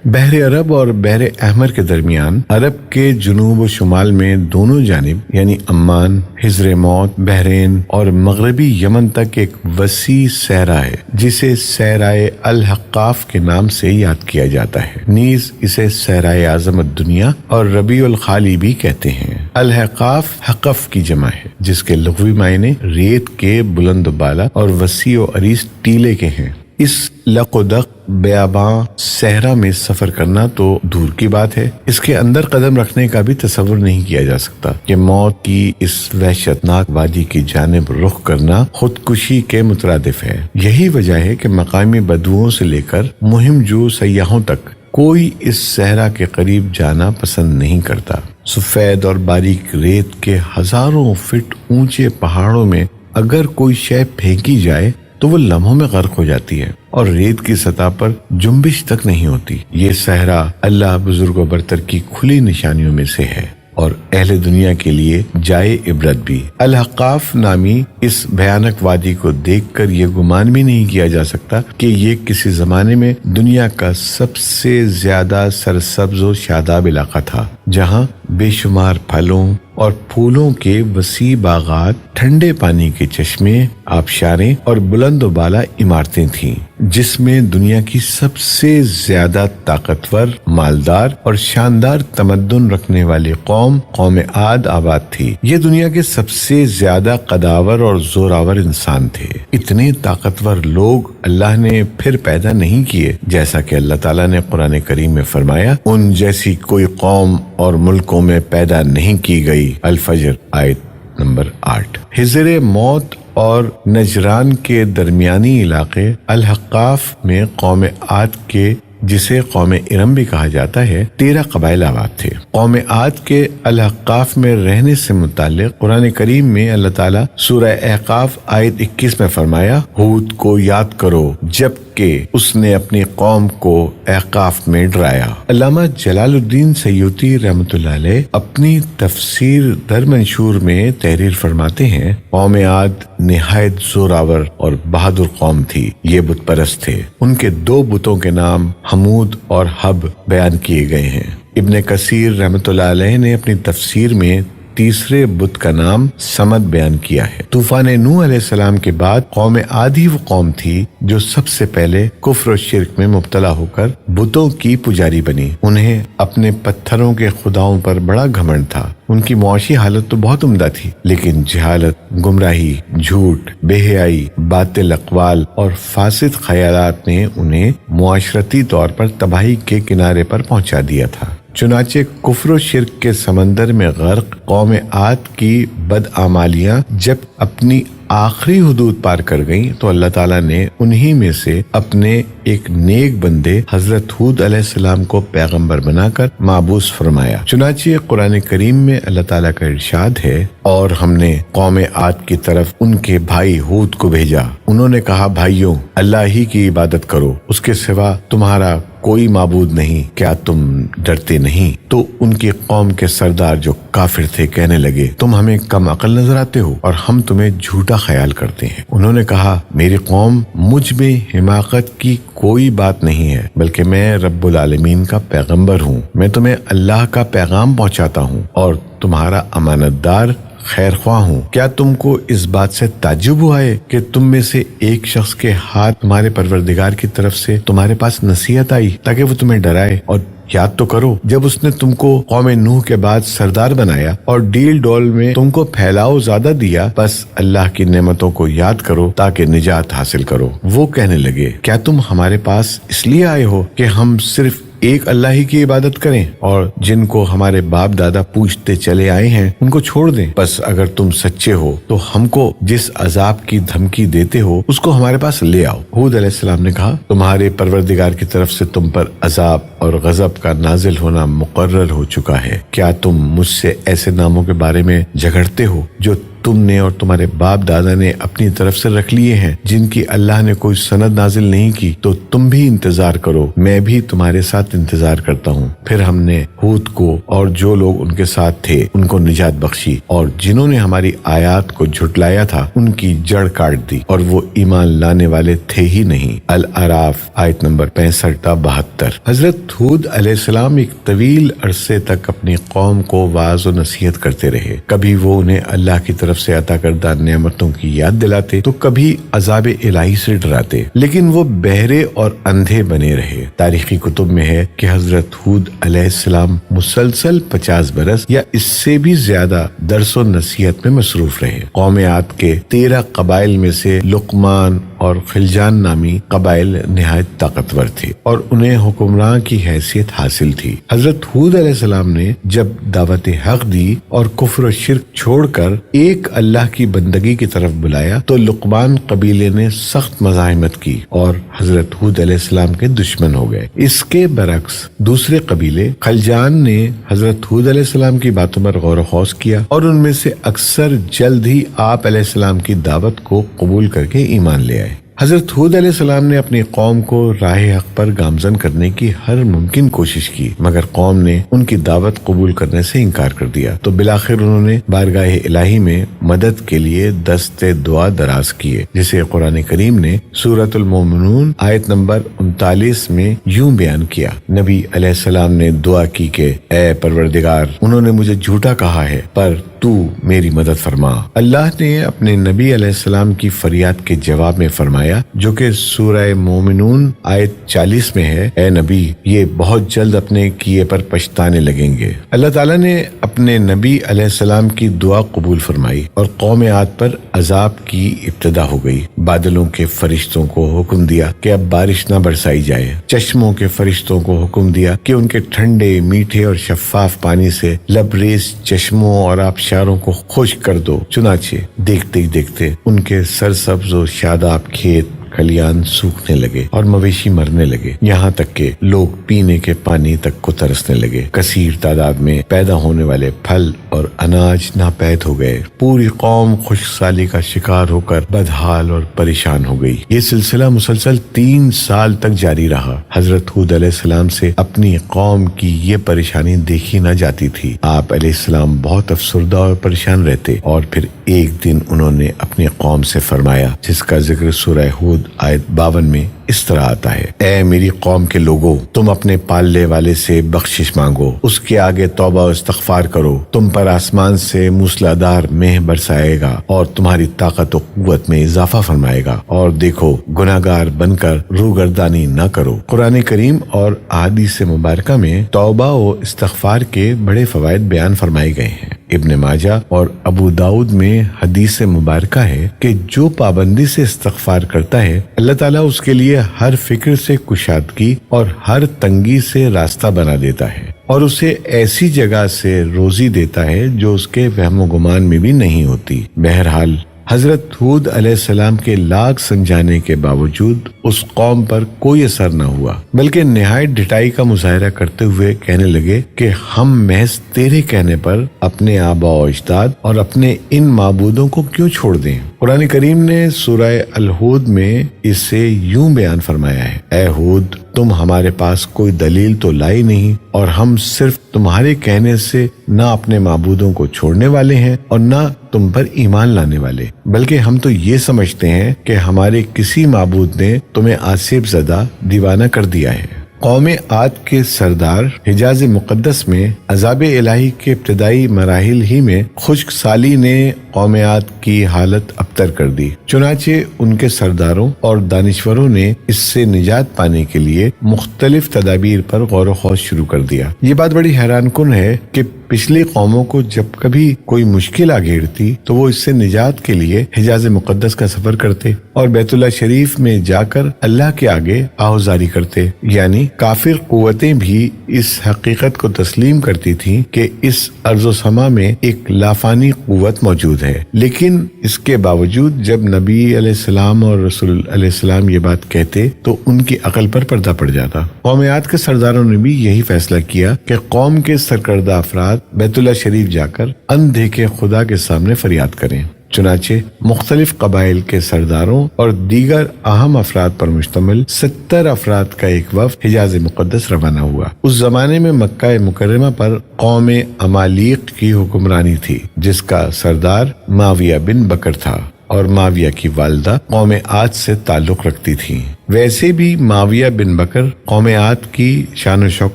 بحر عرب اور بحر احمر کے درمیان عرب کے جنوب و شمال میں دونوں جانب یعنی عمان، حضر موت، بحرین اور مغربی یمن تک ایک وسیع صحرا ہے جسے صحرائے الحقاف کے نام سے یاد کیا جاتا ہے۔ نیز اسے صحرائے اعظم الدنیا اور ربیع الخالی بھی کہتے ہیں۔ الحقاف حقف کی جمع ہے جس کے لغوی معنی ریت کے بلند و بالا اور وسیع و عریض ٹیلے کے ہیں۔ اس لقدق بیاباں صحرا میں سفر کرنا تو دور کی بات ہے، اس کے اندر قدم رکھنے کا بھی تصور نہیں کیا جا سکتا کہ موت کی اس وحشتناک وادی کی جانب رخ کرنا خودکشی کے مترادف ہے۔ یہی وجہ ہے کہ مقامی بدوؤں سے لے کر مہم جو سیاحوں تک کوئی اس صحرا کے قریب جانا پسند نہیں کرتا۔ سفید اور باریک ریت کے ہزاروں فٹ اونچے پہاڑوں میں اگر کوئی شے پھینکی جائے تو وہ لمحوں میں غرق ہو جاتی ہے اور ریت کی سطح پر جنبش تک نہیں ہوتی۔ یہ صحرا اللہ بزرگ و برتر کی کھلی نشانیوں میں سے ہے اور اہل دنیا کے لیے جائے عبرت بھی۔ الحقاف نامی اس بھیانک وادی کو دیکھ کر یہ گمان بھی نہیں کیا جا سکتا کہ یہ کسی زمانے میں دنیا کا سب سے زیادہ سرسبز و شاداب علاقہ تھا، جہاں بے شمار پھلوں اور پھولوں کے وسیع باغات، ٹھنڈے پانی کے چشمے، آبشاریں اور بلند و بالا عمارتیں تھیں، جس میں دنیا کی سب سے زیادہ طاقتور، مالدار اور شاندار تمدن رکھنے والی قوم عاد آباد تھی۔ یہ دنیا کے سب سے زیادہ قداور اور زوراور انسان تھے۔ اتنے طاقتور لوگ اللہ نے پھر پیدا نہیں کیے، جیسا کہ اللہ تعالیٰ نے قرآن کریم میں فرمایا، ان جیسی کوئی قوم اور ملکوں میں پیدا نہیں کی گئی۔ الفجر آیت نمبر 8۔ حضر موت اور نجران کے درمیانی علاقے الحقاف میں قوم عاد کے، جسے قوم ارم بھی کہا جاتا ہے، 13 قبائل آباد تھے۔ قوم عاد کے الحقاف میں رہنے سے متعلق قرآن کریم میں اللہ تعالیٰ سورہ احقاف آیت 21 میں فرمایا، ہود کو یاد کرو جب کہ اس نے اپنی قوم کو احقاف میں ڈرایا۔ علامہ جلال الدین سیوطی رحمۃ اللہ علیہ اپنی تفسیر در منشور میں تحریر فرماتے ہیں، قوم عاد نہایت زوراور اور بہادر قوم تھی۔ یہ بت پرست تھے۔ ان کے 2 بتوں کے نام حمود اور حب بیان کیے گئے ہیں۔ ابن کثیر رحمۃ اللہ علیہ نے اپنی تفسیر میں تیسرے بت کا نام سمد بیان کیا ہے۔ طوفان نوح علیہ السلام کے بعد قوم عاد ہی وہ قوم تھی جو سب سے پہلے کفر و شرک میں مبتلا ہو کر بتوں کی پجاری بنی۔ انہیں اپنے پتھروں کے خداؤں پر بڑا گھمنڈ تھا۔ ان کی معاشی حالت تو بہت عمدہ تھی، لیکن جہالت، گمراہی، جھوٹ، بے حیائی، باطل اقوال اور فاسد خیالات نے انہیں معاشرتی طور پر تباہی کے کنارے پر پہنچا دیا تھا۔ چنانچہ کفر و شرک کے سمندر میں غرق قوم عاد کی بدعمالیاں جب اپنی آخری حدود پار کر گئیں تو اللہ تعالیٰ نے انہی میں سے اپنے ایک نیک بندے حضرت ہود علیہ السلام کو پیغمبر بنا کر مابعوث فرمایا۔ چنانچہ قرآن کریم میں اللہ تعالیٰ کا ارشاد ہے، اور ہم نے قوم عاد کی طرف ان کے بھائی ہود کو بھیجا۔ انہوں نے کہا، بھائیوں، اللہ ہی کی عبادت کرو، اس کے سوا تمہارا کوئی معبود نہیں، کیا تم ڈرتے نہیں؟ تو ان کی قوم کے سردار جو کافر تھے کہنے لگے، تم ہمیں کم عقل نظر آتے ہو اور ہم تمہیں جھوٹا خیال کرتے ہیں۔ انہوں نے کہا، میری قوم، مجھ میں حماقت کی کوئی بات نہیں ہے، بلکہ میں رب العالمین کا پیغمبر ہوں۔ میں تمہیں اللہ کا پیغام پہنچاتا ہوں اور تمہارا امانت دار خیر خواہ ہوں۔ کیا تم کو اس بات سے تعجب ہوا ہے کہ تم میں سے ایک شخص کے ہاتھ تمہارے پروردگار کی طرف سے تمہارے پاس نصیحت آئی تاکہ وہ تمہیں ڈرائے؟ اور یاد تو کرو جب اس نے تم کو قوم نوح کے بعد سردار بنایا اور ڈیل ڈول میں تم کو پھیلاؤ زیادہ دیا، بس اللہ کی نعمتوں کو یاد کرو تاکہ نجات حاصل کرو۔ وہ کہنے لگے، کیا تم ہمارے پاس اس لیے آئے ہو کہ ہم صرف ایک اللہ ہی کی عبادت کریں اور جن کو ہمارے باپ دادا پوچھتے چلے آئے ہیں ان کو چھوڑ دیں؟ بس اگر تم سچے ہو تو ہم کو جس عذاب کی دھمکی دیتے ہو اس کو ہمارے پاس لے آؤ۔ ہود علیہ السلام نے کہا، تمہارے پروردگار کی طرف سے تم پر عذاب اور غضب کا نازل ہونا مقرر ہو چکا ہے۔ کیا تم مجھ سے ایسے ناموں کے بارے میں جھگڑتے ہو جو تم نے اور تمہارے باپ دادا نے اپنی طرف سے رکھ لیے ہیں جن کی اللہ نے کوئی سند نازل نہیں کی، تو تم بھی انتظار کرو، میں بھی تمہارے ساتھ انتظار کرتا ہوں۔ پھر ہم نے ہود کو اور جو لوگ ان کے ساتھ تھے ان کو نجات بخشی، اور جنہوں نے ہماری آیات کو جھٹلایا تھا ان کی جڑ کاٹ دی، اور وہ ایمان لانے والے تھے ہی نہیں۔ الاعراف آیت نمبر 65 تا 72۔ حضرت ہود علیہ السلام ایک طویل عرصے تک اپنی قوم کو واعظ و نصیحت کرتے رہے۔ کبھی وہ انہیں اللہ کی طرف سے عطا کردہ نعمتوں کی یاد دلاتے تو کبھی عذاب الہی سے ڈراتے، لیکن وہ بہرے اور اندھے بنے رہے۔ تاریخی کتب میں ہے کہ حضرت ہود علیہ السلام مسلسل 50 برس یا اس سے بھی زیادہ درس و نصیحت میں مصروف رہے۔ قوم عاد کے 13 قبائل میں سے لقمان اور خلجان نامی قبائل نہایت طاقتور تھے اور انہیں حکمراں کی حیثیت حاصل تھی۔ حضرت ہود علیہ السلام نے جب دعوت حق دی اور کفر و شرک چھوڑ کر ایک اللہ کی بندگی کی طرف بلایا تو لقمان قبیلے نے سخت مزاحمت کی اور حضرت ہود علیہ السلام کے دشمن ہو گئے۔ اس کے برعکس دوسرے قبیلے خلجان نے حضرت ہود علیہ السلام کی باتوں پر غور و خوض کیا اور ان میں سے اکثر جلد ہی آپ علیہ السلام کی دعوت کو قبول کر کے ایمان لے آئے۔ حضرت ہود علیہ السلام نے اپنی قوم کو راہ حق پر گامزن کرنے کی ہر ممکن کوشش کی، مگر قوم نے ان کی دعوت قبول کرنے سے انکار کر دیا، تو بالآخر انہوں نے بارگاہ الہی میں مدد کے لیے دست دعا دراز کیے، جسے قرآن کریم نے سورۃ المومنون آیت نمبر 39 میں یوں بیان کیا۔ نبی علیہ السلام نے دعا کی کہ اے پروردگار، انہوں نے مجھے جھوٹا کہا ہے پر تو میری مدد فرما۔ اللہ نے اپنے نبی علیہ السلام کی فریاد کے جواب میں فرمایا، جو کہ سورہ مومنون آیت 40 میں ہے، اے نبی، یہ بہت جلد اپنے کیے پر پچھتانے لگیں گے۔ اللہ تعالیٰ نے اپنے نبی علیہ السلام کی دعا قبول فرمائی اور قوم عاد پر عذاب کی ابتدا ہو گئی۔ بادلوں کے فرشتوں کو حکم دیا کہ اب بارش نہ برسائی جائے، چشموں کے فرشتوں کو حکم دیا کہ ان کے ٹھنڈے، میٹھے اور شفاف پانی سے لبریز چشموں اور آبشاروں کو خشک کر دو۔ چنانچہ دیکھتے ہی دیکھتے ان کے سرسبز و شاداب کھیت کھلیان سوکھنے لگے اور مویشی مرنے لگے، یہاں تک کہ لوگ پینے کے پانی تک کو ترسنے لگے۔ کثیر تعداد میں پیدا ہونے والے پھل اور اناج ناپید ہو گئے۔ پوری قوم خشک سالی کا شکار ہو کر بدحال اور پریشان ہو گئی۔ یہ سلسلہ مسلسل 3 سال تک جاری رہا۔ حضرت ہود علیہ السلام سے اپنی قوم کی یہ پریشانی دیکھی نہ جاتی تھی۔ آپ علیہ السلام بہت افسردہ اور پریشان رہتے، اور پھر ایک دن انہوں نے اپنی قوم سے فرمایا، جس کا ذکر سورہ ہود آیت 52 میں اس طرح آتا ہے، اے میری قوم کے لوگوں، تم اپنے پالنے والے سے بخشش مانگو، اس کے آگے توبہ و استغفار کرو، تم پر آسمان سے موسلادھار مہ برسائے گا اور تمہاری طاقت و قوت میں اضافہ فرمائے گا، اور دیکھو گناہگار بن کر روگردانی نہ کرو۔ قرآن کریم اور احادیث مبارکہ میں توبہ و استغفار کے بڑے فوائد بیان فرمائے گئے ہیں۔ ابن ماجہ اور ابو داؤد میں حدیث مبارکہ ہے کہ جو پابندی سے استغفار کرتا ہے، اللہ تعالیٰ اس کے لیے ہر فکر سے کشادگی اور ہر تنگی سے راستہ بنا دیتا ہے، اور اسے ایسی جگہ سے روزی دیتا ہے جو اس کے وہم و گمان میں بھی نہیں ہوتی۔ بہرحال حضرت ہود علیہ السلام کے لاکھ سمجھانے کے باوجود اس قوم پر کوئی اثر نہ ہوا، بلکہ نہایت ڈٹائی کا مظاہرہ کرتے ہوئے کہنے لگے کہ ہم محض تیرے کہنے پر اپنے آباء و اجداد اور اپنے ان معبودوں کو کیوں چھوڑ دیں۔ قرآن کریم نے سورہ الہود میں اسے یوں بیان فرمایا ہے، اے ہود، تم ہمارے پاس کوئی دلیل تو لائی نہیں، اور ہم صرف تمہارے کہنے سے نہ اپنے معبودوں کو چھوڑنے والے ہیں اور نہ تم پر ایمان لانے والے، بلکہ ہم تو یہ سمجھتے ہیں کہ ہمارے کسی معبود نے تمہیں آصف زدہ دیوانہ کر دیا ہے۔ قوم عاد کے سردار حجاز مقدس میں عذاب الہی کے ابتدائی مراحل ہی میں خشک سالی نے قوم عاد کی حالت ابتر کر دی، چنانچہ ان کے سرداروں اور دانشوروں نے اس سے نجات پانے کے لیے مختلف تدابیر پر غور و خوض شروع کر دیا۔ یہ بات بڑی حیران کن ہے کہ پچھلی قوموں کو جب کبھی کوئی مشکل آ گھیرتی تو وہ اس سے نجات کے لیے حجاز مقدس کا سفر کرتے اور بیت اللہ شریف میں جا کر اللہ کے آگے آہوزاری کرتے، یعنی کافر قوتیں بھی اس حقیقت کو تسلیم کرتی تھیں کہ اس ارض و سما میں ایک لافانی قوت موجود ہے، لیکن اس کے باوجود جب نبی علیہ السلام اور رسول علیہ السلام یہ بات کہتے تو ان کی عقل پر پردہ پڑ جاتا۔ قوم عاد کے سرداروں نے بھی یہی فیصلہ کیا کہ قوم کے سرکردہ افراد بیت اللہ شریف جا کر اندھے کے خدا کے سامنے فریاد کریں۔ چنانچہ مختلف قبائل کے سرداروں اور دیگر اہم افراد پر مشتمل 70 افراد کا ایک وفد حجاز مقدس روانہ ہوا۔ اس زمانے میں مکہ مکرمہ پر قوم عمالیق کی حکمرانی تھی، جس کا سردار معاویہ بن بکر تھا اور معاویہ کی والدہ قوم عاد سے تعلق رکھتی تھی۔ ویسے بھی معاویہ بن بکر قوم عاد کی شان و شوکت